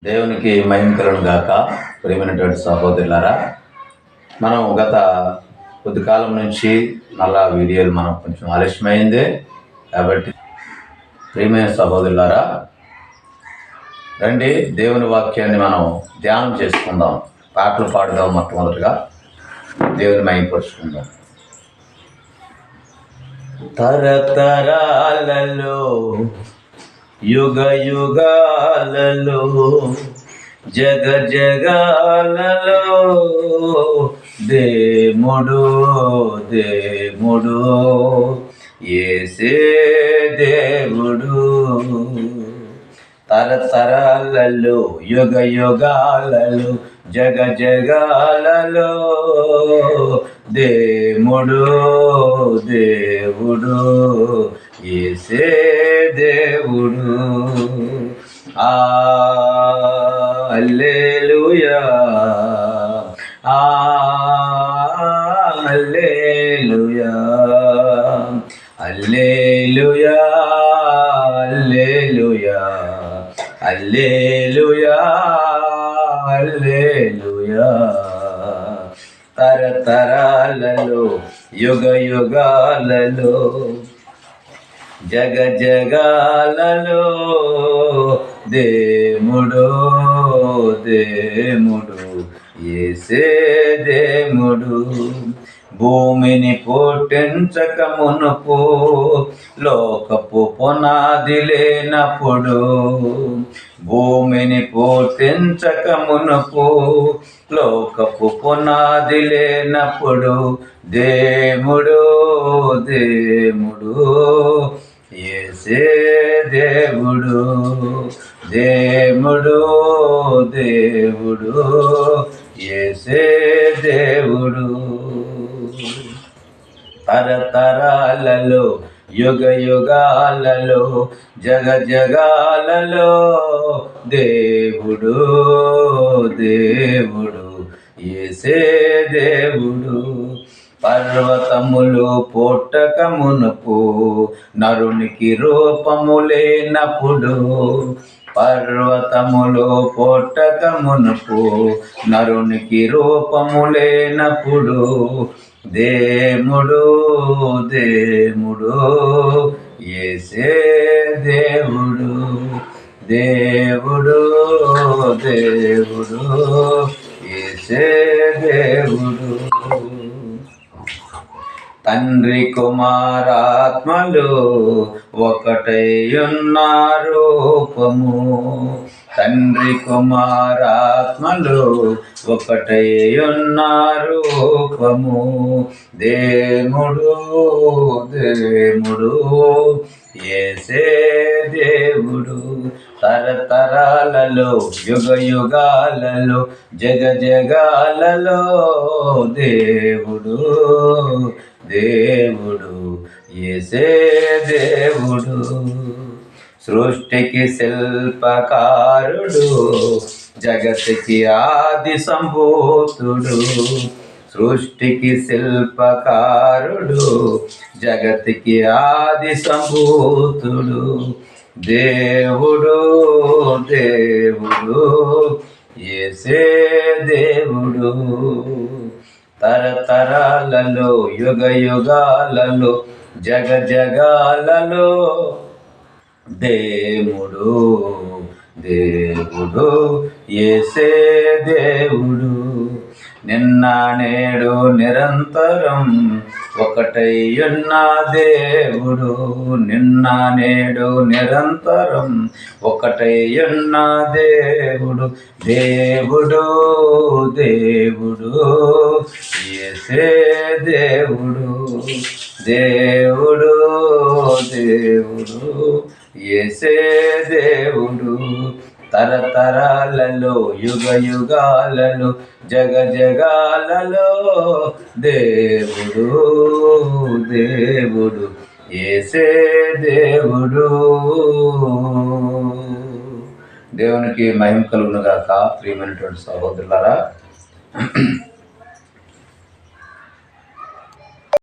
దేవునికి మహిమ కలుగును గాక. ప్రియమైనటువంటి సహోదరులారా, మనం గత కొద్ది కాలం నుంచి మళ్ళా వీడియోలు మనం కొంచెం ఆలస్యమైందే కాబట్టి, ప్రియమైన సహోదరులారా, రండి దేవుని వాక్యాన్ని మనం ధ్యానం చేసుకుందాం. పాటలు పాడుదాం. మొట్టమొదటిగా దేవుని మహిమపరుచుకుందాం. తరతరాలలో యుగ యుగాలలో జగ జగాలలో దేవుడు దేవుడు యేసే దేవుడు. తరతరాలలో యుగ యుగాలలో జగ జగాలలో దేవుడు దేవుడు యేసే దేవుడు. హల్లెలూయా హల్లెలూయా హల్లెలూయా హల్లెలూయా హల్లెలూయా హల్లెలూయా. తరతరాలలో యుగ యుగాలలో జగ జగాలలో దేవుడు దేవుడు యేసే దేవుడు. భూమిని పుట్టించక మునుపు లోకపు పునాది లేనప్పుడు, భూమిని పుట్టించక మునుపు లోకపు పునాది లేనప్పుడు దేవుడు దేవుడు యేసే దేవుడు. దేవుడు దేవుడు యేసే దేవుడు. తరతరాలలో యుగ యుగాలలో జగ జగాలలో దేవుడు దేవుడు యేసే దేవుడు. పర్వతములు పుట్టక మునుపు నరునికి రూపము లేనప్పుడు, పర్వతములు పుట్టక మునుపు నరునికి రూపము లేనప్పుడు దేవుడు దేవుడు యేసే దేవుడు. దేవుడు దేవుడు యేసే దేవుడు. తండ్రి కుమారాత్మలు ఒకటై ఉన్న రూపము, తండ్రి కుమారాత్మలు ఒకటై ఉన్న రూపము దేవుడు దేవుడు యేసే దేవుడు. తరతరాలలో యుగ యుగాలలో జగ జగాలలో దేవుడు దేవుడు యేసే దేవుడు. సృష్టికి శిల్పకారుడు, జగతికి ఆది సంభూతుడు, సృష్టికి శిల్పకారుడు, జగతికి ఆది సంభూతుడు దేవుడు దేవుడు యేసే దేవుడు. తరతరాలలో యుగ యుగాలలో జగ జగాలలో దేవుడు దేవుడు యేసే దేవుడు. నిన్న నేడు నిరంతరం ఒకటై ఉన్న దేవుడు, నిన్న నేడు నిరంతరం ఒకటై ఉన్న దేవుడు దేవుడు దేవుడు యేసే దేవుడు. దేవుడు దేవుడు యేసే దేవుడు. తరతరాలలో యుగ యుగాలలో జగ జగాలలో దేవుడు దేవుడు యేసే దేవుడు. దేవునికి మహిమ కలుగును గాక. ప్రియమైనటువంటి సహోదరులారా,